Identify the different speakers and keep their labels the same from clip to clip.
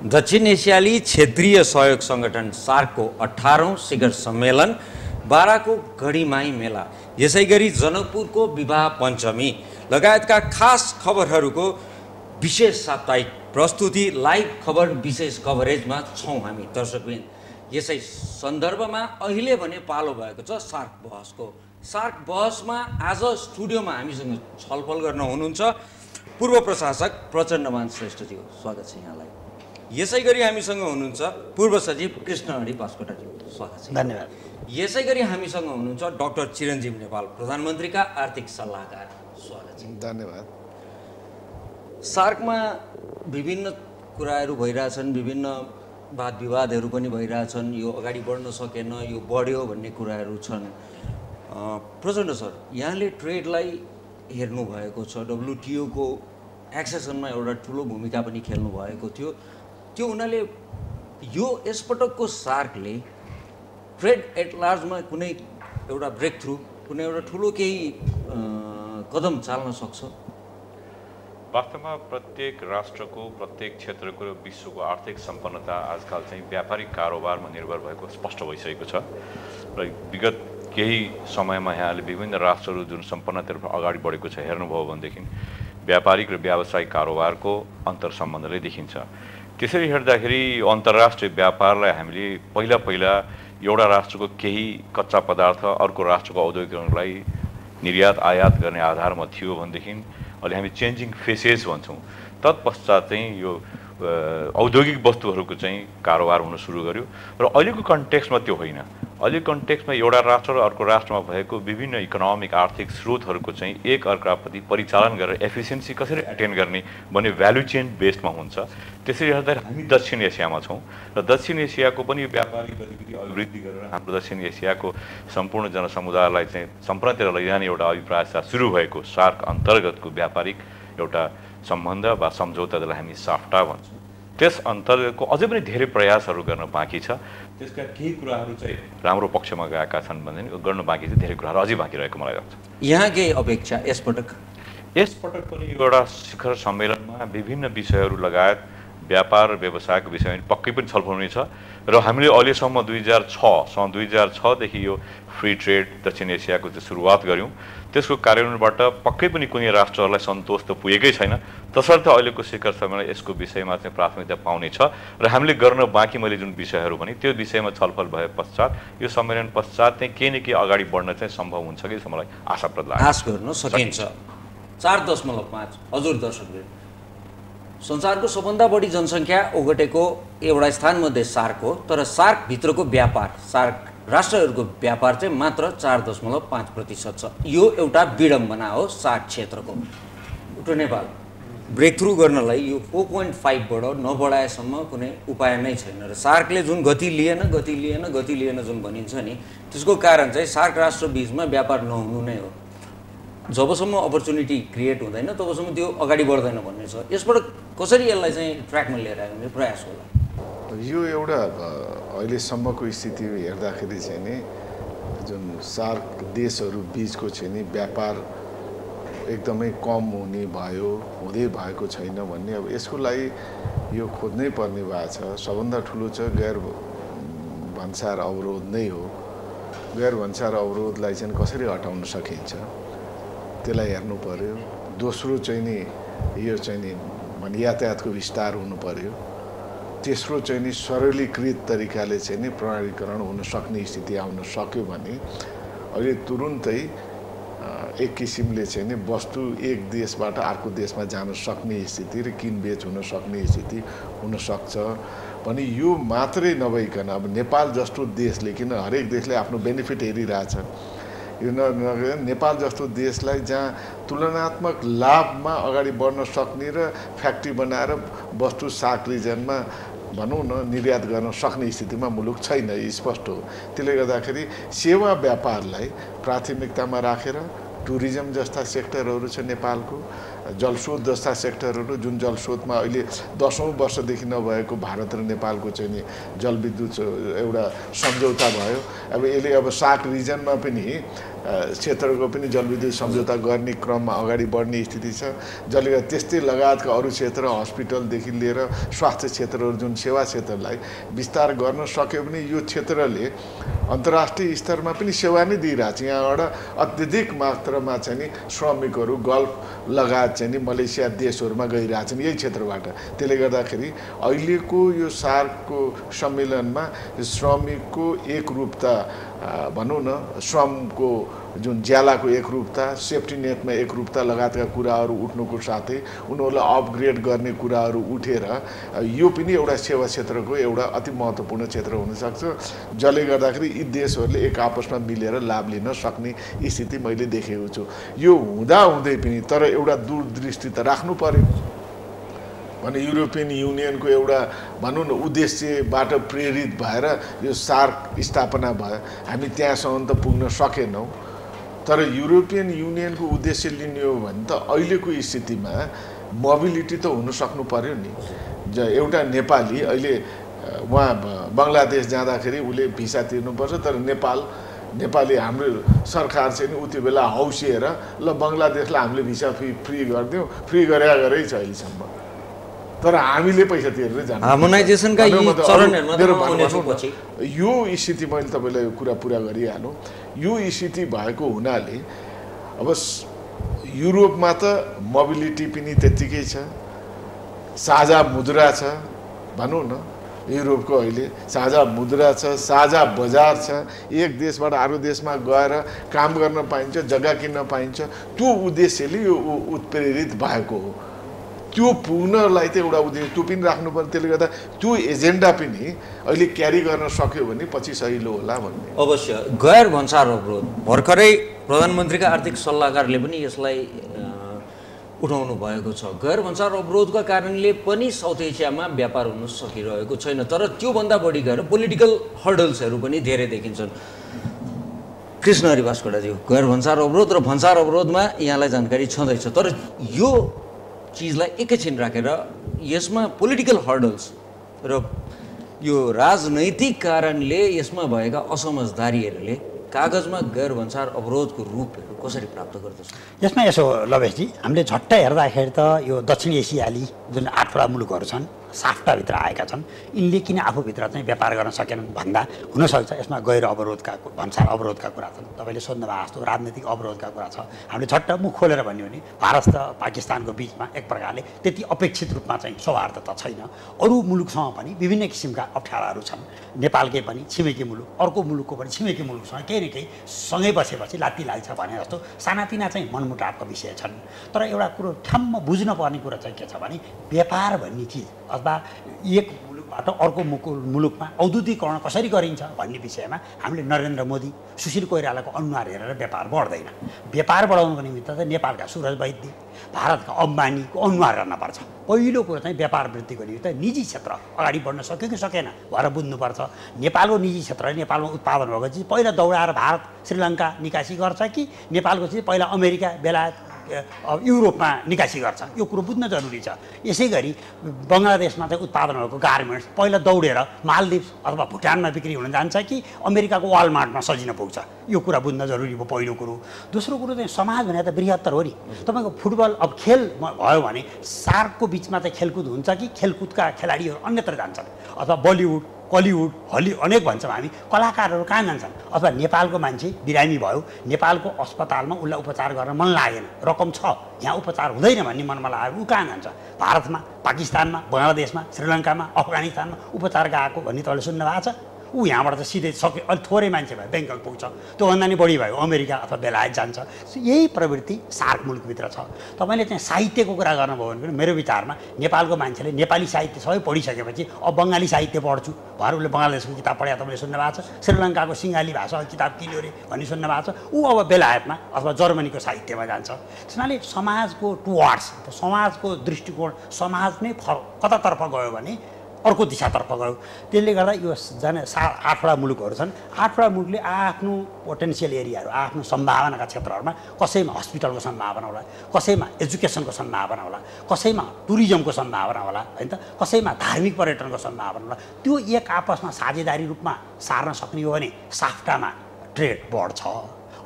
Speaker 1: दक्षिण एसियाली क्षेत्रीय सहयोग सङ्गठन सार्कको 18औं शिखर सम्मेलन बाराको गढीमाई मेला, यसै गरी जनकपुरको विवाह पञ्चमी लगायतका खास खबरहरूको विशेष साप्ताहिक प्रस्तुति लाइभ खबर विशेष कभरेजमा छौँ हामी दर्शकवृन्द। यसै सन्दर्भमा अहिले भने पालो भएको छ सार्क बहसको। सार्क बहसमा आज स्टुडियोमा हामीसँग छलफल गर्न हुनुहुन्छ पूर्व प्रशासक प्रचण्डमान श्रेष्ठज्यू, स्वागत छ यहाँलाई। यसै गरी हामीसँग हुनुहुन्छ पूर्व सचिव कृष्णहरि बास्कोटाज्यू, स्वागत छ।
Speaker 2: धन्यवाद।
Speaker 1: यसै गरी हामीसँग हुनुहुन्छ डाक्टर चिरञ्जीव नेपाल, प्रधानमन्त्रीका आर्थिक सल्लाहकार, स्वागत छ।
Speaker 2: धन्यवाद।
Speaker 1: सार्कमा विभिन्न कुराहरू भइरहेछन्, विभिन्न वाद विवादहरू पनि भइरहेछन्। यो अगाडि बढ्न सकेन, यो बढ्यो भन्ने कुराहरू छन्। प्रचण्ड सर, यहाँले ट्रेडलाई हेर्नु भएको छ, डब्लुटिओको एक्सेसनमा एउटा ठुलो भूमिका पनि खेल्नु भएको थियो। त्यो हुनाले यो यसपटकको सार्कले ट्रेड एट लार्जमा कुनै एउटा ब्रेक थ्रु, कुनै एउटा ठुलो केही कदम चाल्न सक्छ?
Speaker 3: वास्तवमा प्रत्येक राष्ट्रको, प्रत्येक क्षेत्रको र विश्वको आर्थिक सम्पन्नता आजकल चाहिँ व्यापारिक कारोबारमा निर्भर भएको स्पष्ट भइसकेको छ र विगत केही समयमा यहाँले विभिन्न राष्ट्रहरू जुन सम्पन्नतातर्फ अगाडि बढेको छ हेर्नुभयो भनेदेखि व्यापारिक र व्यावसायिक कारोबारको अन्तर सम्बन्धले देखिन्छ। त्यसरी हेर्दाखेरि अन्तर्राष्ट्रिय व्यापारलाई हामीले पहिला एउटा राष्ट्रको केही कच्चा पदार्थ अर्को राष्ट्रको औद्योगिकरणलाई निर्यात आयात गर्ने आधारमा थियो भनेदेखि अहिले हामी चेन्जिङ फेसेस भन्छौँ। तत्पश्चात चाहिँ यो औद्योगिक वस्तुहरूको चाहिँ कारोबार हुन सुरु गर्यो र अहिलेको कन्टेक्स्टमा त्यो होइन। अहिलेको कन्टेक्स्टमा एउटा राष्ट्र र अर्को राष्ट्रमा भएको विभिन्न इकोनोमिक आर्थिक स्रोतहरूको चाहिँ एक अर्काप्रति परिचालन गरेर एफिसियन्सी कसरी एटेन गर्ने भन्ने भ्यालु चेन बेस्डमा हुन्छ। त्यसरी हेर्दा हामी दक्षिण एसियामा छौँ र दक्षिण एसियाको पनि व्यापारिक गतिविधि अभिवृद्धि गरेर हाम्रो दक्षिण एसियाको सम्पूर्ण जनसमुदायलाई चाहिँ सम्पूर्णतिर लैजाने एउटा अभिप्राय साथ सुरु भएको सार्क अन्तर्गतको व्यापारिक एउटा सम्बन्ध वा सम्झौता जसलाई हामी साफ्टा भन्छौँ, त्यस अन्तर्गतको अझै पनि धेरै प्रयासहरू गर्न बाँकी छ। त्यसका केही कुराहरू चाहिँ राम्रो पक्षमा गएका छन् भने गर्न बाँकी छ, धेरै कुराहरू अझै बाँकी रहेको मलाई लाग्छ।
Speaker 1: यहाँ केही अपेक्षा
Speaker 3: यसपटक पनि एउटा शिखर सम्मेलनमा विभिन्न विषयहरू लगायत व्यापार र व्यवसायको विषयमा पक्कै पनि छलफल हुनेछ र हामीले अहिलेसम्म सन् 2006देखि यो फ्री ट्रेड दक्षिण एसियाको चाहिँ सुरुवात गऱ्यौँ। त्यसको कार्यान्वयनबाट पक्कै पनि कुनै राष्ट्रहरूलाई सन्तोष त पुगेकै छैन। तसर्थ अहिलेको शिखर सम्मेलन यसको विषयमा चाहिँ प्राथमिकता पाउनेछ र हामीले गर्न बाँकी मैले जुन विषयहरू भने त्यो विषयमा छलफल भए पश्चात यो सम्मेलन पश्चात चाहिँ केही न केही अगाडि बढ्न चाहिँ सम्भव हुन्छ कि जस्तो मलाई आशाप्रद लाग्छ।
Speaker 1: आश गर्न सकिन्छ। 4.5 हजुर दर्शकले, संसारको सबभन्दा बढी जनसङ्ख्या ओगटेको एउटा स्थानमध्ये सार्क हो, तर सार्कभित्रको व्यापार, सार्क राष्ट्रहरूको व्यापार चाहिँ मात्र 4.5% छ। यो एउटा विडम्बना हो सार्क क्षेत्रको। उल्टो नेपाल ब्रेक थ्रु गर्नलाई यो 4.5बाट नबढाएसम्म कुनै उपाय नै छैन र सार्कले जुन गति लिएन जुन भनिन्छ नि, त्यसको कारण चाहिँ सार्क राष्ट्र बीचमा व्यापार नहुनु नै हो। जबसम्म अपर्च्युनिटी क्रिएट हुँदैन तबसम्म त्यो अगाडि बढ्दैन भन्ने छ। यसबाट कसरी यसलाई चाहिँ ट्र्याकमा लिएर आउने प्रयास होला?
Speaker 2: यो एउटा अहिलेसम्मको स्थिति हेर्दाखेरि चाहिँ नि जुन सार्क देशहरू बिचको चाहिँ नि व्यापार एकदमै कम हुँदै भएको छैन भन्ने, अब यसको लागि यो खोज्नै पर्ने भएको छ। सबभन्दा ठुलो चाहिँ गैर भन्सार अवरोध नै हो। गैर भन्सार अवरोधलाई चाहिँ कसरी हटाउन सकिन्छ त्यसलाई हेर्नु पर्यो। दोस्रो चाहिँ नि यो चाहिँ नि यातायातको विस्तार हुनु पर्यो। तेस्रो चाहिँ नि सरलीकृत तरिकाले चाहिँ नि प्रणालीकरण हुन सक्ने स्थिति आउन सक्यो भने अहिले तुरुन्तै एक किसिमले चाहिँ नि वस्तु एक देशबाट अर्को देशमा जान सक्ने स्थिति र किनबेच हुन सक्ने स्थिति हुनसक्छ भने यो मात्रै नभइकन अब नेपाल जस्तो देशले, किन हरेक देशले आफ्नो बेनिफिट हेरिरहेछ, यो नेपाल जस्तो देशलाई जहाँ तुलनात्मक लाभमा अगाडि बढ्न सक्ने र फ्याक्ट्री बनाएर वस्तु सार्क रिजनमा भनौँ न निर्यात गर्न सक्ने स्थितिमा मुलुक छैन, स्पष्ट हो। त्यसले गर्दाखेरि सेवा व्यापारलाई प्राथमिकतामा राखेर टुरिज्म जस्ता सेक्टरहरू छ नेपालको, जलस्रोत जस्ता सेक्टरहरू जुन जलस्रोतमा अहिले 10औं वर्षदेखि नभएको भारत र नेपालको चाहिँ नि जलविद्युत एउटा सम्झौता भयो। अब यसले अब सार्क रिजनमा पनि क्षेत्रको पनि जलविद्युत सम्झौता गर्ने क्रममा अगाडि बढ्ने स्थिति छ। जसले गर्दा त्यस्तै लगायतका अरू क्षेत्र हस्पिटलदेखि लिएर स्वास्थ्य क्षेत्रहरू जुन सेवा क्षेत्रलाई विस्तार गर्न सक्यो भने यो क्षेत्रले अन्तर्राष्ट्रिय स्तरमा पनि सेवा नै दिइरहेको छ। यहाँबाट अत्यधिक मात्रामा चाहिँ नि श्रमिकहरू गल्फ लगायत चाहिँ नि मलेसिया देशहरूमा गइरहेछन् यही क्षेत्रबाट। त्यसले गर्दाखेरि अहिलेको यो सार्कको सम्मेलनमा श्रमिकको एकरूपता भनौँ न, श्रमको जुन ज्यालाको एकरूपता, सेफ्टी नेटमा एकरूपता लगायतका कुराहरू उठ्नुको साथै उनीहरूलाई अपग्रेड गर्ने कुराहरू उठेर यो पनि एउटा सेवा क्षेत्रको एउटा अति महत्त्वपूर्ण क्षेत्र हुनसक्छ। जसले गर्दाखेरि यी देशहरूले एक आपसमा मिलेर लाभ लिन सक्ने स्थिति मैले देखेको छु। यो हुँदाहुँदै पनि तर एउटा दूरदृष्टि त राख्नु पर्यो भने युरोपियन युनियनको एउटा भनौँ न उद्देश्यबाट प्रेरित भएर यो सार्क स्थापना भयो। हामी त्यहाँसम्म त पुग्न सकेनौँ, तर युरोपियन युनियनको उद्देश्य लिने हो भने त अहिलेको स्थितिमा मोबिलिटी त हुन सक्नु पर्यो नि। एउटा नेपाली अहिले उहाँ बङ्गलादेश जाँदाखेरि उसले भिसा तिर्नुपर्छ, तर नेपाली हाम्रो सरकार चाहिँ नि उति बेला हौसिएर ल बङ्गलादेशलाई हामीले भिसा फ्री गरिदिउँ, फ्री गरेकै छ अहिलेसम्म। तर हामीले पैसा तिरेर जानु
Speaker 1: हार्मोनाइजेसनका यी चरणहरुमा
Speaker 2: यो स्थिति मैले तपाईलाई यो कुरा पुरा गरिहालौँ। यो स्थिति भएको हुनाले अब युरोपमा त मोबिलिटी पनि त्यतिकै छ, साझा मुद्रा छ भनौँ न। युरोपको अहिले साझा मुद्रा छ, साझा बजार छ, एक देशबाट अर्को देशमा गएर काम गर्न पाइन्छ, जग्गा किन्न पाइन्छ। त्यो उद्देश्यले यो उत्प्रेरित भएको हो। त्यो पुग्नलाई त एउटा उद्देश्य त्यो पनि राख्नु पर्यो। त्यसले गर्दा त्यो एजेन्डा पनि अहिले क्यारी गर्न सक्यो भने पछि सहिलो होला भन्ने।
Speaker 1: अवश्य गैर भन्सार अवरोध भर्खरै प्रधानमन्त्रीका आर्थिक सल्लाहकारले पनि यसलाई उठाउनु भएको छ। गैर भन्सार अवरोधका कारणले पनि साउथ एसियामा व्यापार हुन सकिरहेको छैन। तर त्योभन्दा बढी गएर पोलिटिकल हर्डल्सहरू पनि धेरै देखिन्छन्। कृष्ण हरि बास्कोटाज्यू, गैर भन्सार अवरोध र भन्सार अवरोधमा यहाँलाई जानकारी छँदैछ, तर यो चिजलाई एकैछिन राखेर यसमा पोलिटिकल हर्डल्स र यो राजनैतिक कारणले यसमा भएका असमझदारीहरूले कागजमा गैर भन्सार अवरोधको रूपहरू कसरी प्राप्त गर्दछ?
Speaker 4: यसमा यसो लवेशजी, हामीले झट्ट हेर्दाखेरि त यो दक्षिण एसियाली जुन 8 वटा मुलुकहरू छन् साफ्टाभित्र आएका छन्, यिनले किन आफूभित्र चाहिँ व्यापार गर्न सकेनन् भन्दा हुनसक्छ यसमा गैर अवरोधका भन्सार अवरोधका कुरा छन्। तपाईँले सोध्नु भएको जस्तो राजनीतिक अवरोधका कुरा छ। हामीले झट्ट मुख खोलेर भन्यो भने भारत र पाकिस्तानको बिचमा एक प्रकारले त्यति अपेक्षित रूपमा चाहिँ सौहार्दता छैन। अरू मुलुकसँग पनि विभिन्न किसिमका अप्ठ्याराहरू छन्। नेपालकै पनि छिमेकी मुलुक, अर्को मुलुकको पनि छिमेकी मुलुकसँग केही न केही सँगै बसेपछि लात्ती लाग्छ भने जस्तो सानातिना चाहिँ मनमुटावका विषय छन्। तर एउटा कुरो ठ्याम्म बुझ्नुपर्ने कुरा चाहिँ के छ भने व्यापार भन्ने चिज अथवा एक मुलुकबाट अर्को मुलुकमा औद्योगिकरण कसरी गरिन्छ भन्ने विषयमा हामीले नरेन्द्र मोदी, सुशील कोइरालाको अनुहार हेरेर व्यापार बढ्दैन। व्यापार बढाउनको निमित्त चाहिँ नेपालका सुरज वैद्य, भारतका अम्बानीको अनुहार गर्नुपर्छ। पहिलो कुरो चाहिँ व्यापार वृद्धिको निमित्त निजी क्षेत्र अगाडि बढ्न सक्यो कि सकेन भनेर बुझ्नुपर्छ। नेपालको निजी क्षेत्रले नेपालमा उत्पादन भएको चिज पहिला दौडाएर भारत, श्रीलङ्का निकासी गर्छ कि नेपालको चिज पहिला अमेरिका, बेलायत, युरोपमा निकासी गर्छ, यो कुरो बुझ्न जरुरी छ। यसै गरी बङ्गलादेशमा चाहिँ उत्पादन भएको गार्मेन्ट्स पहिला दौडेर मालदिप्स अथवा भुटानमा बिक्री हुन जान्छ कि अमेरिकाको वालमार्टमा सजिन पुग्छ, यो कुरा बुझ्न जरुरी भयो पहिलो कुरो। दोस्रो कुरो चाहिँ समाज भने त बृहत्तर हो नि। तपाईँको फुटबल अब खेल भयो भने सार्कको बिचमा चाहिँ खेलकुद हुन्छ कि खेलकुदका खेलाडीहरू अन्यत्र जान्छन्, अथवा बलिउड, कलिउड, हलिउड अनेक भन्छौँ हामी, कलाकारहरू कहाँ जान्छन्? अथवा नेपालको मान्छे बिरामी भयो, नेपालको अस्पतालमा उसलाई उपचार गर्न मन लागेन, रकम छ, यहाँ उपचार हुँदैन भन्ने मनमा लाग्यो, ऊ कहाँ जान्छ? भारतमा, पाकिस्तानमा, बङ्गलादेशमा, श्रीलङ्कामा, अफगानिस्तानमा उपचार गएको भन्ने तपाईँले सुन्नु भएको छ? ऊ यहाँबाट त सिधै सक्यो, अलिक थोरै मान्छे भयो बेङ्गल पुग्छ, त्योभन्दा नि बढी भयो अमेरिका अथवा बेलायत जान्छ। यही प्रवृत्ति सार्क मुलुकभित्र छ। तपाईँले चाहिँ साहित्यको कुरा गर्नुभयो भने पनि मेरो विचारमा नेपालको मान्छेले नेपाली साहित्य सबै पढिसकेपछि अब बङ्गाली साहित्य पढ्छु भनेर उसले बङ्गलादेशको किताब पढे तपाईँले सुन्नु भएको छ, श्रीलङ्काको सिङ्गाली भाषा किताब किन्यो अरे भन्ने सुन्नु भएको छ। ऊ अब बेलायतमा अथवा जर्मनीको साहित्यमा जान्छ। त्यसैले समाजको टुवार्ड्स, समाजको दृष्टिकोण, समाज नै कतातर्फ गयो भने अर्को दिशातर्फ गयो। त्यसले गर्दा यो 8वटा मुलुकहरू छन्। 8वटा मुलुकले आफ्नो पोटेन्सियल एरियाहरू, आफ्नो सम्भावनाका क्षेत्रहरूमा कसैमा हस्पिटलको सम्भावना होला, कसैमा एजुकेसनको सम्भावना होला, कसैमा टुरिज्मको सम्भावना होला, होइन त, कसैमा धार्मिक पर्यटनको सम्भावना होला। त्यो एक आपसमा साझेदारी रूपमा सार्न सक्ने हो भने साफ्टामा ट्रेड बढ्छ,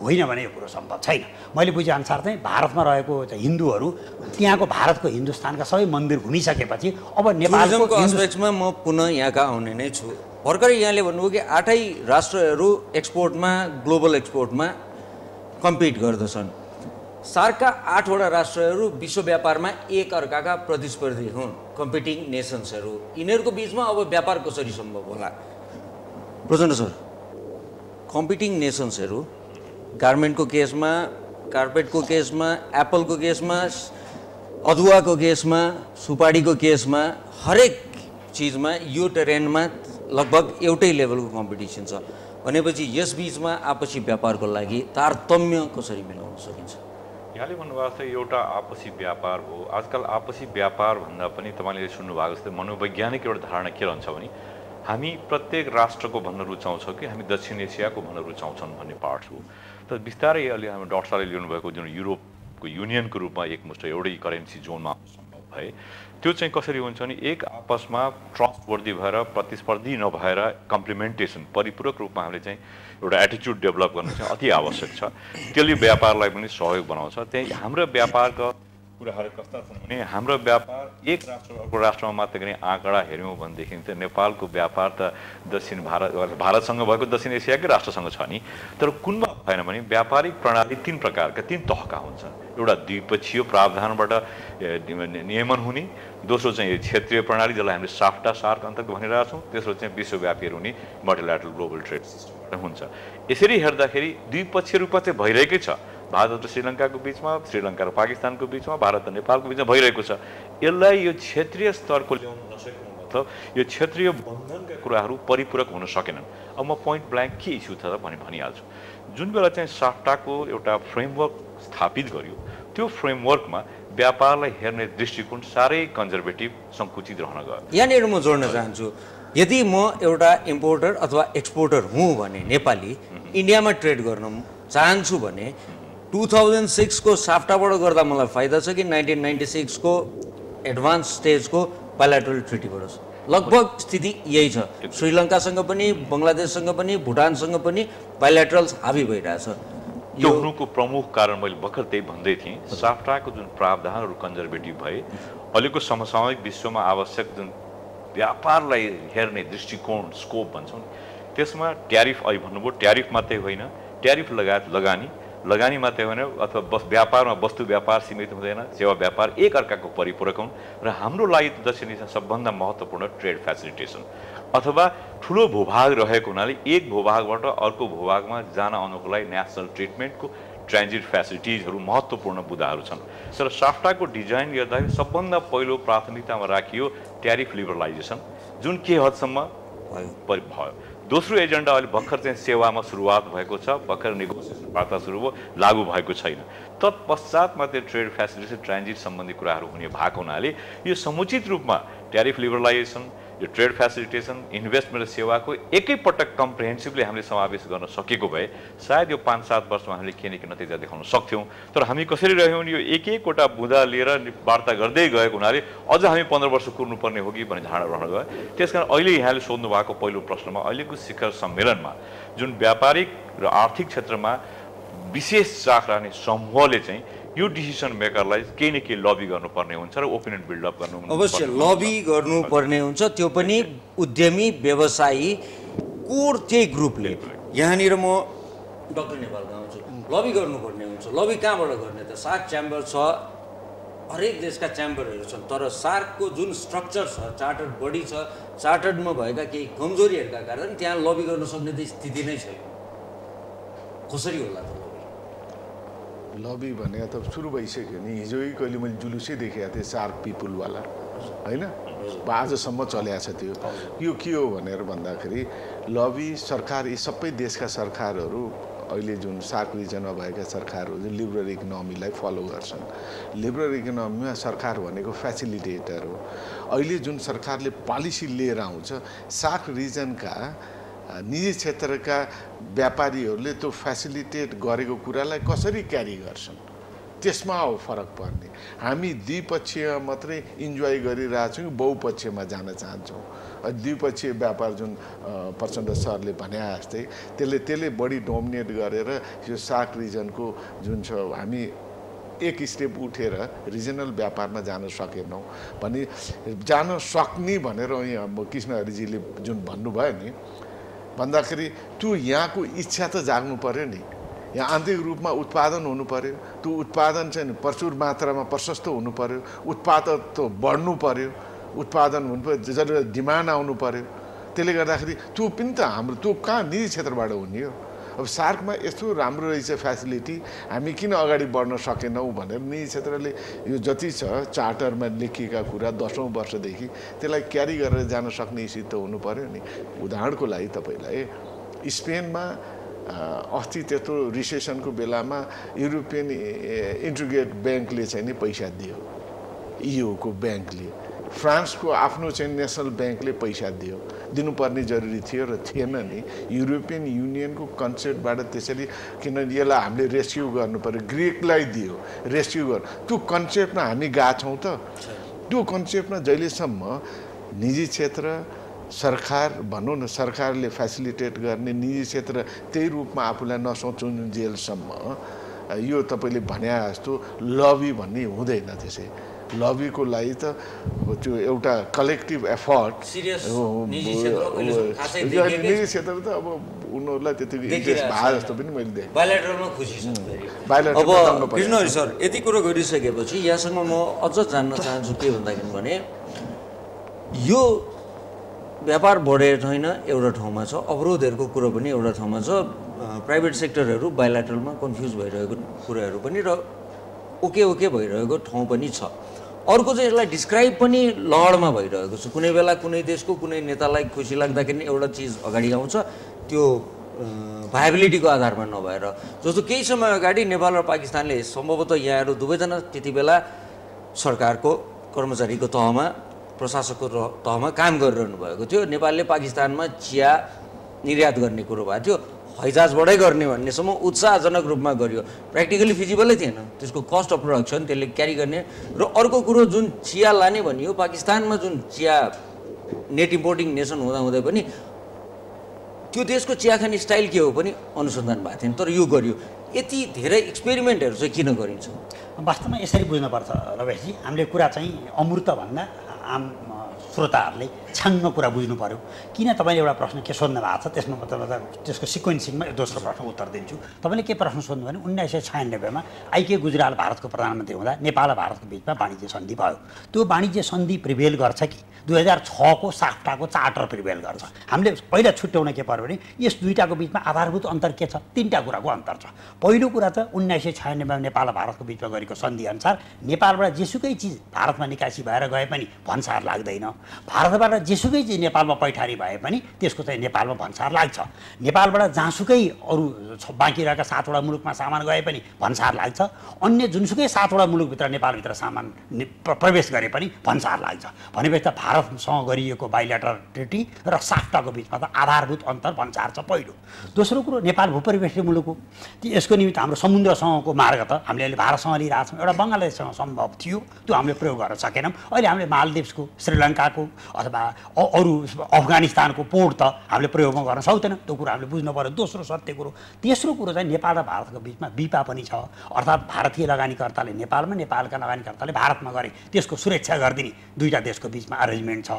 Speaker 4: होइन भने यो कुरो सम्भव छैन। मैले बुझेअनुसार चाहिँ भारतमा रहेको हिन्दूहरू त्यहाँको भारतको हिन्दुस्तानका सबै मन्दिर घुमिसकेपछि अब नेपालको
Speaker 1: एस्पेक्टमा म पुनः यहाँका आउने नै छु। भर्खरै यहाँले भन्नुभयो कि 8 राष्ट्रहरू एक्सपोर्टमा, ग्लोबल एक्सपोर्टमा कम्पिट गर्दछन्। सार्कका 8वटा राष्ट्रहरू विश्व व्यापारमा एक अर्काका प्रतिस्पर्धी हुन्, कम्पिटिङ नेसन्सहरू। यिनीहरूको बिचमा अब व्यापार कसरी सम्भव होला? प्रचण्ड सर, कम्पिटिङ नेसन्सहरू गार्मेन्टको केसमा, कार्पेटको केसमा, एप्पलको केसमा, अदुवाको केसमा, सुपारीको केसमा, हरेक चिजमा यो टेरेनमा लगभग एउटै लेभलको कम्पिटिसन छ भनेपछि यस बिचमा आपसी व्यापारको लागि तारतम्य कसरी मिलाउन सकिन्छ?
Speaker 3: यहाँले भन्नुभएको छ एउटा आपसी व्यापार हो। आजकल आपसी व्यापार भन्दा पनि तपाईँले सुन्नुभएको जस्तै मनोवैज्ञानिक एउटा धारणा के रहन्छ भने हामी प्रत्येक राष्ट्रको भन्न रुचाउँछौँ कि हामी दक्षिण एसियाको भन्न रुचाउँछन् भन्ने पार्ट हो। तर बिस्तारै अहिले हामी डक्टर सरले लिनुभएको जुन युरोपको युनियनको रूपमा एकमुष्ट एउटै करेन्सी जोनमा सम्भव भए, त्यो चाहिँ कसरी हुन्छ भने एक आपसमा ट्रस्टवर्दी भएर प्रतिस्पर्धी नभएर कम्प्लिमेन्टेसन परिपूरक रूपमा हामीले चाहिँ एउटा एटिच्युड डेभलप गर्नु चाहिँ अति आवश्यक छ। त्यसले व्यापारलाई पनि सहयोग बनाउँछ। त्यही हाम्रो व्यापारका कुराहरू कस्ता छन् भने हाम्रो व्यापार एक राष्ट्र अर्को राष्ट्रमा मात्र गर्ने आँकडा हेऱ्यौँ भनेदेखि चाहिँ नेपालको व्यापार त भारतसँग भएको दक्षिण एसियाकै राष्ट्रसँग छ नि। तर कुनमा भएन भने व्यापारिक प्रणाली 3 प्रकारका 3 तहका हुन्छ। एउटा द्विपक्षीय प्रावधानबाट नियमन हुने, दोस्रो चाहिँ क्षेत्रीय प्रणाली जसलाई हामीले सार्क अन्तर्गत भनिरहेका छौँ, तेस्रो चाहिँ विश्वव्यापी हुने मल्टिल्याटरल ग्लोबल ट्रेड सिस्टमबाट हुन्छ। यसरी हेर्दाखेरि द्विपक्षीय रूपमा चाहिँ भइरहेकै छ। भारत र श्रीलङ्काको बिचमा, श्रीलङ्का र पाकिस्तानको बिचमा, भारत र नेपालको बिचमा भइरहेको छ। यसलाई यो क्षेत्रीय स्तरको ल्याउन नसक्नु मतलब यो क्षेत्रीय बन्धनका कुराहरू परिपूरक हुन सकेनन्। अब म पोइन्ट ब्ल्याङ्क के इस्यु छ भनिहाल्छु। जुन बेला चाहिँ साफ्टाको एउटा फ्रेमवर्क स्थापित गर्यो, त्यो फ्रेमवर्कमा व्यापारलाई हेर्ने दृष्टिकोण साह्रै कन्जर्भेटिभ, सङ्कुचित रहन गयो।
Speaker 1: यहाँनिर म जोड्न चाहन्छु, यदि म एउटा इम्पोर्टर अथवा एक्सपोर्टर हुँ भने, नेपाली इन्डियामा ट्रेड गर्न चाहन्छु भने 2006 को साफ्टाबाट गर्दा मलाई फाइदा छ कि 1996 को एडभान्स स्टेजको बायलैटरल ट्रिटीबाट? लगभग स्थिति यही छ। श्रीलङ्कासँग पनि, बङ्गलादेशसँग पनि, भुटानसँग पनि बायलैटरल हावी भइरहेछ।
Speaker 3: यो हुनुको प्रमुख कारण मैले भर्खर त्यही भन्दै थिएँ। साफ्टाको जुन प्रावधानहरू कन्जर्भेटिभ भए, अहिलेको समसामयिक विश्वमा आवश्यक जुन व्यापारलाई हेर्ने दृष्टिकोण, स्कोप भन्छौँ, त्यसमा ट्यारिफ अहिले भन्नुभयो, ट्यारिफ मात्रै होइन, ट्यारिफ लगायत लगानी मात्रै होइन, अथवा व्यापारमा वस्तु व्यापार सीमित हुँदैन, सेवा व्यापार एक अर्काको परिपूरक हुन्। र हाम्रो लागि दक्षिण एसिया सबभन्दा महत्त्वपूर्ण ट्रेड फेसिलिटेसन अथवा ठुलो भूभाग रहेको हुनाले एक भूभागबाट अर्को भूभागमा जान आउनको लागि नेसनल ट्रिटमेन्टको ट्रान्जिट फेसिलिटिजहरू महत्त्वपूर्ण बुदाहरू छन्। तर साफ्टाको डिजाइन हेर्दाखेरि सबभन्दा पहिलो प्राथमिकतामा राखियो ट्यारिफ लिबरलाइजेसन, जुन के हदसम्म भयो। दोस्रो एजेन्डा अहिले भर्खर चाहिँ सेवामा सुरुवात भएको छ, भर्खर नेगोसिएसन वार्ता सुरु भयो, लागू भएको छैन। तत्पश्चातमा त्यो ट्रेड फेसिलिटेसन, ट्रान्जिट सम्बन्धी कुराहरू हुने भएको हुनाले यो समुचित रूपमा ट्यारिफ लिबरलाइजेसन, यो ट्रेड फेसिलिटेसन, इन्भेस्टमेन्ट र सेवाको एकैपटक कम्प्रिहेन्सिभली हामीले समावेश गर्न सकेको भए सायद यो 5-7 वर्षमा हामीले के न के नतिजा देखाउन सक्थ्यौँ। तर हामी कसरी रह्यौँ, यो एक-एकवटा बुँदा लिएर वार्ता गर्दै गएको हुनाले अझ हामी 15 वर्ष कुर्नुपर्ने हो कि भन्ने धारणा रहन गयो। त्यसकारण अहिले यहाँले सोध्नु भएको पहिलो प्रश्नमा अहिलेको शिखर सम्मेलनमा जुन व्यापारिक र आर्थिक क्षेत्रमा विशेष चाख राख्ने समूहले चाहिँ यो डिसिसन मेकरलाई केही न केही लबी गर्नुपर्ने हुन्छ र ओपिनियन बिल्डअप गर्नु
Speaker 1: अवश्य लबी गर्नुपर्ने हुन्छ। त्यो पनि उद्यमी व्यवसायी कोर त्यही ग्रुपले। यहाँनिर म डक्टर नेपालको आउँछु, लबी गर्नुपर्ने हुन्छ। लबी कहाँबाट गर्ने त? सार्क च्याम्बर छ, हरेक देशका च्याम्बरहरू छन्, तर सार्कको जुन स्ट्रक्चर छ, चार्टर्ड बडी छ, चार्टर्डमा भएका केही कमजोरीहरूका कारण त्यहाँ लबी गर्न सक्ने त स्थिति नै छैन। कसरी होला त
Speaker 2: लबी भने त सुरु भइसक्यो नि। हिजोै कहिले मैले जुलुसै देखेको थिएँ सार्क पिपुलवाला, होइन? आजसम्म चलेको छ त्यो। यो के हो भनेर भन्दाखेरि लबी सरकार, यी सबै देशका सरकारहरू अहिले जुन सार्क रिजनमा भएका सरकारहरू जुन लिबरल इकोनोमीलाई फलो गर्छन्, लिबरल इकोनोमीमा सरकार भनेको फेसिलिटेटर हो। अहिले जुन सरकारले पोलिसी लिएर आउँछ, सार्क रिजनका निजी क्षेत्रका व्यापारीहरूले त्यो फेसिलिटेट गरेको कुरालाई कसरी क्यारी गर्छन्, त्यसमा हो फरक पर्ने। हामी द्विपक्षीय मात्रै इन्जोय गरिरहेछौँ, बहुपक्षीयमा जान चाहन्छौँ। द्विपक्षीय व्यापार जुन प्रचण्ड सरले भने जस्तै त्यसले बढी डोमिनेट गरेर यो सार्क रिजनको जुन छ, हामी एक स्टेप उठेर रिजनल व्यापारमा जान सकेनौँ भने जान सक्ने भनेर यहाँ कृष्ण हरिजीले जुन भन्नुभयो नि, भन्दाखेरि त्यो यहाँको इच्छा त जाग्नु पर्यो नि। यहाँ आन्तरिक रूपमा उत्पादन हुनु पर्यो, त्यो उत्पादन चाहिँ प्रचुर मात्रामा प्रशस्त हुनु पर्यो, उत्पादन त बढ्नु पर्यो, उत्पादन हुनु पर्यो, जसरी डिमान्ड आउनु पर्यो। त्यसले गर्दाखेरि त्यो पनि त हाम्रो त्यो कहाँ निजी क्षेत्रबाट हुने हो। अब सार्कमा यस्तो राम्रो रहेछ फेसिलिटी, हामी किन अगाडि बढ्न सकेनौँ भनेर निजी क्षेत्रले यो जति छ चार्टरमा लेखिएका कुरा 10औं वर्षदेखि त्यसलाई क्यारी गरेर जान सक्ने स्थिति त हुनु पर्यो नि। उदाहरणको लागि तपाईँलाई स्पेनमा अस्ति त्यत्रो रिसेसनको बेलामा युरोपियन इन्टिग्रेट ब्याङ्कले चाहिँ नि पैसा दियो, इयुको ब्याङ्कले, फ्रान्सको आफ्नो चाहिँ नेसनल ब्याङ्कले पैसा दियो, दिनुपर्ने जरुरी थियो र थिएन नि। युरोपियन युनियनको कन्सेप्टबाट त्यसरी, किनभने यसलाई हामीले रेस्क्यु गर्नु पर्यो, ग्रिकलाई दियो रेस्क्यु गर्नु, त्यो कन्सेप्टमा हामी गएको छौँ त। त्यो कन्सेप्टमा जहिलेसम्म निजी क्षेत्र सरकार भनौँ न, सरकारले फेसिलिटेट गर्ने, निजी क्षेत्र त्यही रूपमा आफूलाई नसोचुन् जेलसम्म यो तपाईँले भने जस्तो लबी भन्ने हुँदैन। त्यसै लबीको लागि त त्यो एउटा कलेक्टिभ एफर्ट निजी क्षेत्र त अब उनीहरूलाई त्यतिको इन्ट्रेस्ट भए जस्तो पनि मैले देखेँ।
Speaker 1: बायोलेटरलमा खुसी छ। अब कृष्ण हरि सर यति कुरो गरिसकेपछि यहाँसँग म अझ जान्न चाहन्छु के भन्दाखेरि भने यो व्यापार बढेर छैन एउटा ठाउँमा छ, अवरोधहरूको कुरो पनि एउटा ठाउँमा छ, प्राइभेट सेक्टरहरू बायोलेटरलमा कन्फ्युज भइरहेको कुराहरू पनि र ओके भइरहेको ठाउँ पनि छ। अर्को चाहिँ यसलाई डिस्क्राइब पनि लहरमा भइरहेको छ। कुनै बेला कुनै देशको कुनै नेतालाई खुसी लाग्दाखेरि एउटा चिज अगाडि आउँछ, त्यो भाइबिलिटीको आधारमा नभएर। जस्तो केही समय अगाडि नेपाल र पाकिस्तानले सम्भवतः यहाँहरू दुवैजना त्यति बेला सरकारको कर्मचारीको तहमा, प्रशासकको तहमा काम गरिरहनु भएको थियो। नेपालले पाकिस्तानमा चिया निर्यात गर्ने कुरो भएको थियो, हैजाजबाटै गर्ने भन्नेसम्म उत्साहजनक रूपमा गरियो। प्र्याक्टिकली फिजिबलै थिएन, त्यसको कस्ट अफ प्रोडक्सन त्यसले क्यारी गर्ने। र अर्को कुरो जुन चिया लाने भनियो, पाकिस्तानमा जुन चिया नेट इम्पोर्टिङ नेसन हुँदाहुँदै पनि त्यो देशको चिया खाने स्टाइल के हो पनि अनुसन्धान भएको थिएन, तर यो गरियो। यति धेरै एक्सपेरिमेन्टहरू चाहिँ किन गरिन्छ?
Speaker 4: वास्तवमा यसरी बुझ्नुपर्छ रमेशजी, हामीले कुरा चाहिँ अमूर्त भन्दा आम श्रोताहरूले छान्न कुरा बुझ्नु पर्यो। किन तपाईँले एउटा प्रश्न के सोध्नु भएको छ, त्यसमा मतलब त्यसको सिक्वेन्सिङमा दोस्रो प्रश्न उत्तर दिन्छु। तपाईँले के प्रश्न सोध्नु भने 1996मा आइके गुजराल भारतको प्रधानमन्त्री हुँदा नेपाल र भारतको बिचमा वाणिज्य सन्धि भयो। त्यो वाणिज्य सन्धि प्रिभेल गर्छ कि 2006को साफ्टाको चार्टर प्रिभेल गर्छ? हामीले पहिला छुट्याउन के पर्यो भने यस दुईटाको बिचमा आधारभूत अन्तर के छ? तीनटा कुराको अन्तर छ। पहिलो कुरा त 1996मा नेपाल र भारतको बिचमा गरेको सन्धि अनुसार नेपालबाट जेसुकै चिज भारतमा निकासी भएर गए पनि भन्सार लाग्दैन, भारतबाट जेसुकै चिज नेपालमा पैठारी भए पनि त्यसको चाहिँ नेपालमा भन्सार लाग्छ, नेपालबाट जहाँसुकै अरू बाँकी रहेका 7वटा मुलुकमा सामान गए पनि भन्सार लाग्छ, अन्य जुनसुकै 7वटा मुलुकभित्र नेपालभित्र सामान प्रवेश गरे पनि भन्सार लाग्छ। भनेपछि त भारतसँग गरिएको बाइलेटरल ट्रिटी र साफ्टाको बिचमा त आधारभूत अन्तर भन्सार छ पहिलो। दोस्रो कुरो, नेपाल भूपरिवेष्ठी मुलुक हो, यसको निमित्त हाम्रो समुद्रसँगको मार्ग त हामीले अहिले भारतसँग लिइरहेछौँ। एउटा बङ्गलादेशसँग सम्भव थियो, त्यो हामीले प्रयोग गर्न सकेनौँ। अहिले हामीले मालदिप्सको, श्रीलङ्काको अथवा अरू अफगानिस्तानको पोर्ट त हामीले प्रयोगमा गर्न सक्दैनौँ। त्यो कुरा हामीले बुझ्नु पर्यो। दोस्रो सत्य कुरो। तेस्रो कुरो चाहिँ नेपाल र भारतको बिचमा बिपा पनि छ, अर्थात् भारतीय लगानीकर्ताले नेपालमा, नेपालका लगानीकर्ताले भारतमा गरे त्यसको सुरक्षा गरिदिने दुईटा देशको बिचमा अरेन्जमेन्ट छ।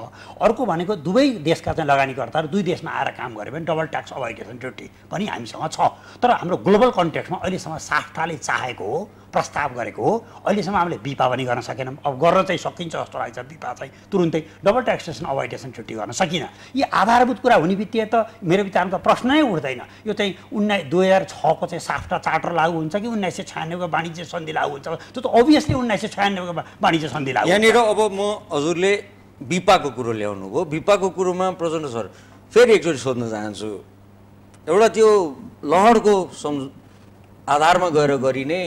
Speaker 4: अर्को भनेको दुवै देशका चाहिँ लगानीकर्ताहरू दुई देशमा आएर काम गरे भने डबल ट्याक्स अभोइडेसन ट्रिटी पनि हामीसँग छ। तर हाम्रो ग्लोबल कन्टेक्स्टमा अहिलेसम्म साफ्टाले चाहेको हो, प्रस्ताव गरेको हो, अहिलेसम्म हामीले बिपा पनि गर्न सकेनौँ। अब गर्न चाहिँ सकिन्छ जस्तो लाग्छ, बिपा चाहिँ तुरुन्तै डबल ट्याक्सेसन अभोइडेसन ट्रिटी गर्न सकिन। यी आधारभूत कुरा हुने बित्तिकै त मेरो विचारमा त प्रश्न नै उठ्दैन। यो चाहिँ 2006को चाहिँ साफ्टा चार्टर लागू हुन्छ कि 1996को वाणिज्य सन्धि लागू हुन्छ? त्यो त अभियसली 1996को वाणिज्य सन्धि लागू।
Speaker 1: यहाँनिर अब म हजुरले बिपाको कुरो ल्याउनु भयो, बिपाको कुरोमा प्रचण्ड सर फेरि एकचोटि सोध्न चाहन्छु। एउटा त्यो लहरको आधारमा गएर गरिने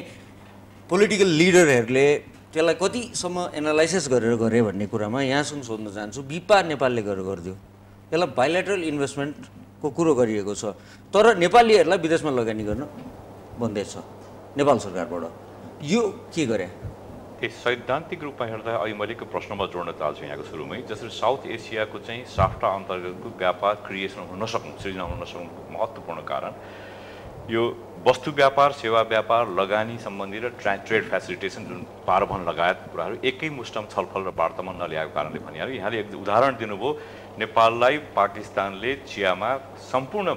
Speaker 1: पोलिटिकल लिडरहरूले त्यसलाई कतिसम्म एनालाइसिस गरेर गरे भन्ने कुरामा यहाँसँग सोध्न चाहन्छु। बिपा नेपालले गरिदियो, यसलाई बाइलेटरल इन्भेस्टमेन्टको कुरो गरिएको छ, तर नेपालीहरूलाई विदेशमा लगानी गर्न भन्दैछ नेपाल सरकारबाट। यो के गरे?
Speaker 3: सैद्धान्तिक रूपमा हेर्दा अहिले मैले प्रश्नमा जोड्न चाहन्छु यहाँको सुरुमै, जसरी साउथ एसियाको चाहिँ साफ्टा अन्तर्गतको व्यापार क्रिएसन हुन नसक्नु, सृजना हुन नसक्नुको महत्त्वपूर्ण कारण यो वस्तु व्यापार, सेवा व्यापार, लगानी सम्बन्धी र ट्रेड फेसिलिटेसन जुन पारभन लगायत कुराहरू एकै मुष्टम छलफल र वार्तामा नल्याएको कारणले भनिहाल्यो। यहाँले एक उदाहरण दिनुभयो, नेपाललाई पाकिस्तानले चियामा सम्पूर्ण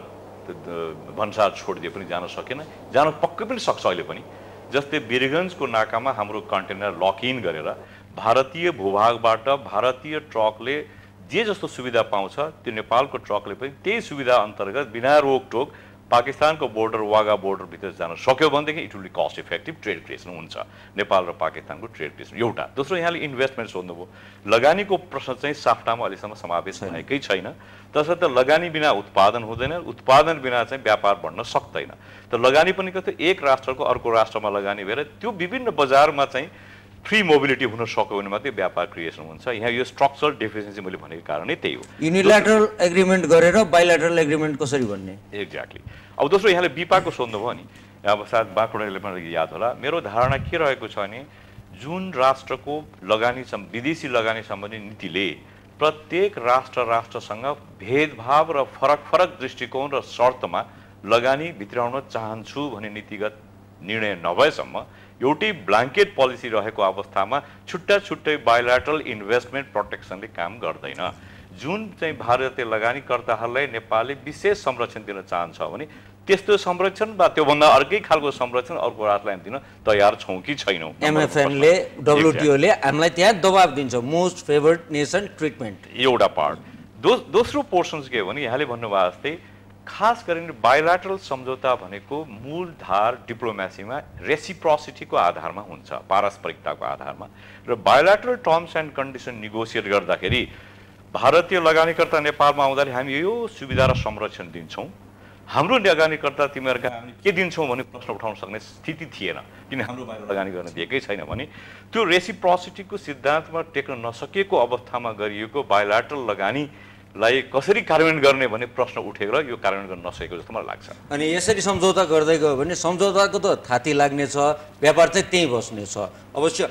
Speaker 3: भन्सार छोडिदिए पनि जान सकेन, जान पक्कै पनि सक्छ अहिले पनि। जस्तै वीरगन्जको नाकामा हाम्रो कन्टेनर लक इन गरेर भारतीय भूभागबाट भारतीय ट्रकले जे जस्तो सुविधा पाउँछ त्यो नेपालको ट्रकले पनि त्यही सुविधा अन्तर्गत बिना रोकटोक पाकिस्तानको बोर्डर वागा बोर्डरभित्र जान सक्यो भनेदेखि it will be cost effective trade creation हुन्छ, नेपाल र पाकिस्तानको ट्रेड क्रिएसन एउटा। दोस्रो, यहाँले इन्भेस्टमेन्ट सोध्नुभयो, लगानीको प्रश्न चाहिँ साफ्टामा अहिलेसम्म समावेश भएकै छैन। तसर्थ लगानी बिना उत्पादन हुँदैन, उत्पादन बिना चाहिँ व्यापार बढ्न सक्दैन। त लगानी पनि कस्तो एक राष्ट्रको अर्को राष्ट्रमा लगानी भएर त्यो विभिन्न बजारमा चाहिँ फ्री मोबिलिटी हुन सक्यो भने मात्रै व्यापार क्रिएसन हुन्छ। यहाँ यो स्ट्रक्चरल डेफिसिएन्सी मैले भनेको कारणै त्यही हो।
Speaker 1: युनिल्याटरल एग्रिमेन्ट गरेर बाइल्याटरल एग्रिमेन्ट कसरी भन्ने?
Speaker 3: एक्ज्याक्टली। अब दोस्रो, यहाँले बिपाको सोध्नुभयो नि, अब सायद बाँकुडाले पनि याद होला, मेरो धारणा के रहेको छ भने जुन राष्ट्रको लगानी विदेशी लगानी सम्बन्धी नीतिले प्रत्येक राष्ट्रसँग भेदभाव र फरक फरक दृष्टिकोण र शर्तमा लगानी भित्राउन चाहन्छु भन्ने नीतिगत निर्णय नभएसम्म एउटै ब्ल्याङ्केट पोलिसी रहेको अवस्थामा छुट्टा छुट्टै बाइल्याटरल इन्भेस्टमेन्ट प्रोटेक्सनले काम गर्दैन। जुन चाहिँ भारतीय लगानीकर्ताहरूलाई नेपालले विशेष संरक्षण दिन चाहन्छ भने त्यस्तो संरक्षण वा त्योभन्दा अर्कै खालको संरक्षण अर्को राष्ट्रलाई दिन तयार छौँ कि छैनौँ।
Speaker 1: एमएफएनले डब्लुटिओले हामीलाई त्यहाँ दबाब दिन्छ, मोस्ट फेभर्ड नेसन ट्रिटमेन्ट,
Speaker 3: एउटा पार्ट। दोस्रो पोर्सन के हो भने यहाँले भन्नुभयो जस्तै खास गरेर बाइल्याटरल सम्झौता भनेको मूलधार डिप्लोमेसीमा रेसिप्रोसिटीको आधारमा हुन्छ, पारस्परिकताको आधारमा, र bilateral terms and condition negotiate गर्दाखेरि भारतीय लगानीकर्ता नेपालमा आउँदाखेरि हामी यो सुविधा र संरक्षण दिन्छौँ, हाम्रो लगानीकर्ता तिमीहरूका हामी के दिन्छौँ भन्ने प्रश्न उठाउन सक्ने स्थिति थिएन, किन हाम्रो बाहिर लगानी गर्न दिएकै छैन भने त्यो रेसिप्रोसिटीको सिद्धान्तमा टेक्न नसकेको अवस्थामा गरिएको बाइल्याटरल लगानीलाई कसरी कार्यान्वयन गर्ने भन्ने प्रश्न उठेर यो कार्यान्वयन गर्न नसकेको जस्तो मलाई लाग्छ।
Speaker 1: अनि यसरी सम्झौता गर्दै गयो भने सम्झौताको त थाती लाग्नेछ, व्यापार चाहिँ त्यहीँ बस्नेछ अवश्य।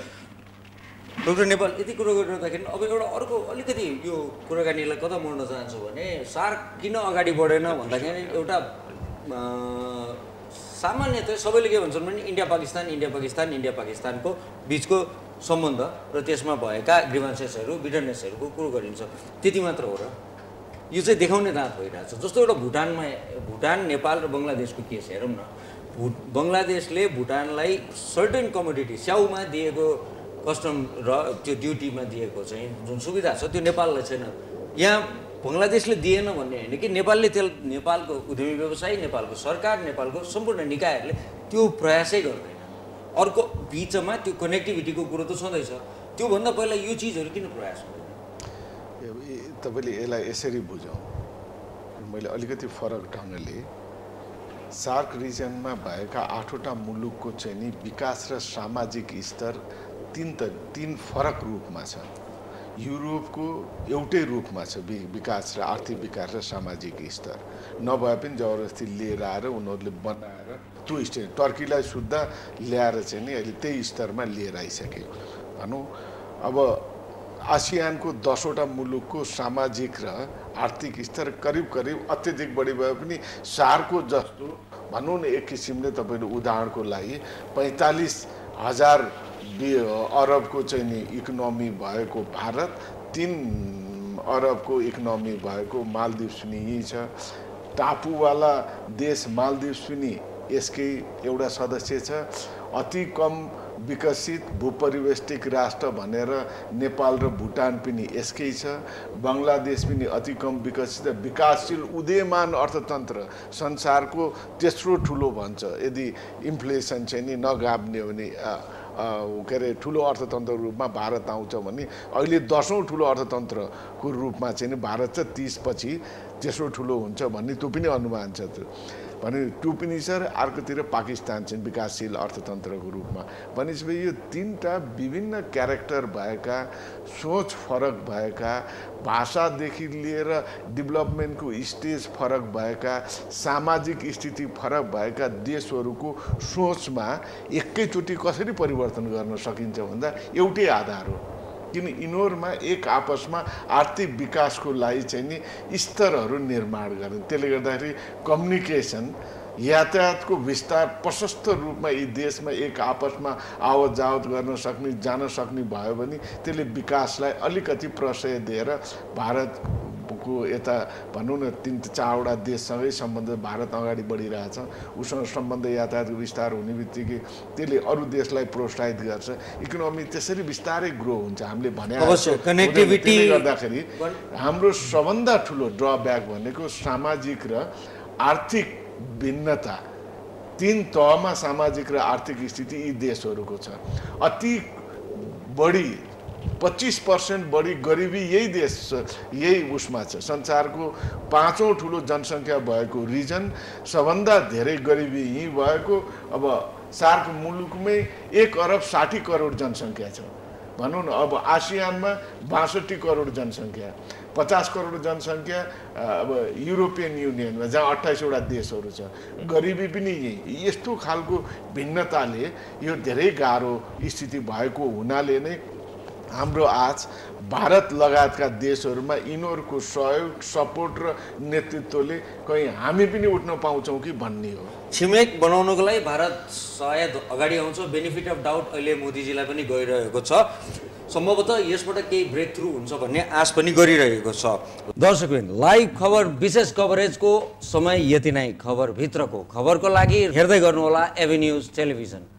Speaker 1: डाक्टर नेपाल, यति कुरो गरिरहँदाखेरि अब एउटा अर्को अलिकति यो कुराकानीलाई कता मोड्न चाहन्छु भने सार्क किन अगाडि बढेन भन्दाखेरि एउटा सामान्यतया सबैले के भन्छन् भने इन्डिया पाकिस्तानको बिचको सम्बन्ध र त्यसमा भएका ग्रिभेन्सेसहरू बिटरनेसहरूको कुरो गरिन्छ, त्यति मात्र हो र? यो चाहिँ देखाउने दाँत भइरहेछ। जस्तो एउटा भुटान, नेपाल र बङ्गलादेशको केस हेरौँ न। बङ्गलादेशले भुटानलाई सर्टेन कमोडिटी स्याउमा दिएको कस्टम र त्यो ड्युटीमा दिएको चाहिँ जुन सुविधा छ त्यो नेपाललाई छैन। यहाँ बङ्गलादेशले दिएन भन्ने होइन कि नेपालको उद्यमी व्यवसायी, नेपालको सरकार, नेपालको सम्पूर्ण निकायहरूले त्यो प्रयासै गर्दैन। अर्को बिचमा त्यो कनेक्टिभिटीको कुरो त छँदैछ, त्योभन्दा पहिला यो चिजहरू किन प्रयास गर्दैन?
Speaker 2: तपाईँले यसलाई यसरी बुझौँ, मैले अलिकति फरक ढङ्गले सार्क रिजनमा भएका 8वटा मुलुकको चाहिँ नि विकास र सामाजिक स्तर तीन फरक रूपमा छ। युरोपको एउटै रूपमा छ विकास र आर्थिक विकास र सामाजिक स्तर, नभए पनि जबरजस्ती लिएर आएर उनीहरूले बनाएर त्यो स्टेज टर्कीलाई सुद्धा ल्याएर चाहिँ नि अहिले त्यही स्तरमा लिएर आइसके भनौँ। अब आसियानको 10वटा मुलुकको सामाजिक र आर्थिक स्तर करिब अत्यधिक बढी भए पनि सार्कको जस्तो भनौँ न एक किसिमले तपाईँले उदाहरणको लागि 45,000 अरबको चाहिँ नि इकोनोमी भएको भारत, 3 अरबको इकोनोमी भएको मालदिभ्स पनि यही छ। टापुवाला देश मालदिभ्स पनि यसकै एउटा सदस्य छ। अति कम विकसित भूपरिवेष्टिक राष्ट्र भनेर नेपाल र भुटान पनि यसकै छ। बङ्गलादेश पनि अति कम विकसित विकासशील उदयमान अर्थतन्त्र, संसारको तेस्रो ठुलो भन्छ यदि इन्फ्लेसन चाहिँ नि नगाब्ने हो भने के अरे ठुलो अर्थतन्त्र रूपमा भारत आउँछ भने अहिले 10औं ठुलो अर्थतन्त्रको रूपमा चाहिँ भारत छ। 30 पछि त्यसो ठुलो हुन्छ भन्ने त्यो पनि अनुमान छ भने त्यो पनि छ र अर्कोतिर पाकिस्तान चाहिँ विकासशील अर्थतन्त्रको रूपमा भनेपछि यो तीनटा विभिन्न क्यारेक्टर भएका सोच फरक भएका भाषादेखि लिएर डेभलपमेन्टको स्टेज फरक भएका सामाजिक स्थिति फरक भएका देशहरूको सोचमा एकैचोटि कसरी परिवर्तन गर्न सकिन्छ भन्दा एउटै आधार हो किन यिनीहरूमा एक आपसमा आर्थिक विकासको लागि चाहिँ नि स्तरहरू निर्माण गर्ने त्यसले गर्दाखेरि कम्युनिकेसन यातायातको विस्तार प्रशस्त रूपमा यी देशमा एक आपसमा आवत जावत गर्न सक्ने जान सक्ने भयो भने त्यसले विकासलाई अलिकति प्रशय दिएर भारतको यता भनौँ न 3-4वटा देशसँगै सम्बन्ध भारत अगाडि बढिरहेछ उसँग सम्बन्ध यातायातको विस्तार हुने बित्तिकै त्यसले अरू देशलाई प्रोत्साहित गर्छ इकोनोमी त्यसरी बिस्तारै ग्रो हुन्छ हामीले भने
Speaker 1: कनेक्टिभिटी
Speaker 2: गर्दाखेरि हाम्रो सबभन्दा ठुलो ड्रब्याक भनेको सामाजिक र आर्थिक भिन्नता 3 तहमा सामाजिक र आर्थिक स्थिति यी देशहरूको छ अति बढी 25% बढी गरिबी यही देश यही उसमा छ संसारको 5औं ठुलो जनसङ्ख्या भएको रिजन सबभन्दा धेरै गरिबी यही भएको अब सार्क मुलुकमै 1 अरब 60 करोड जनसङ्ख्या छ भनौँ न अब आसियानमा 62 करोड जनसङ्ख्या 50 करोड जनसङ्ख्या अब युरोपियन युनियनमा जहाँ 28वटा देशहरू छ गरिबी पनि यही यस्तो खालको भिन्नताले यो धेरै गाह्रो स्थिति भएको हुनाले नै हाम्रो आज भारत लगायतका देशहरूमा यिनीहरूको सहयोग सपोर्ट र नेतृत्वले कहीँ हामी पनि उठ्न पाउँछौँ कि भन्ने हो
Speaker 1: छिमेक बनाउनको लागि भारत सायद अगाडि आउँछ बेनिफिट अफ डाउट अहिले मोदीजीलाई पनि गइरहेको छ सम्भवतः यसबाट केही ब्रेक थ्रु हुन्छ भन्ने आश पनि गरिरहेको छ दर्शकवृन्द लाइभ खबर विशेष कभरेजको समय यति नै खबरभित्रको खबरको लागि हेर्दै गर्नुहोला एभी न्युज टेलिभिजन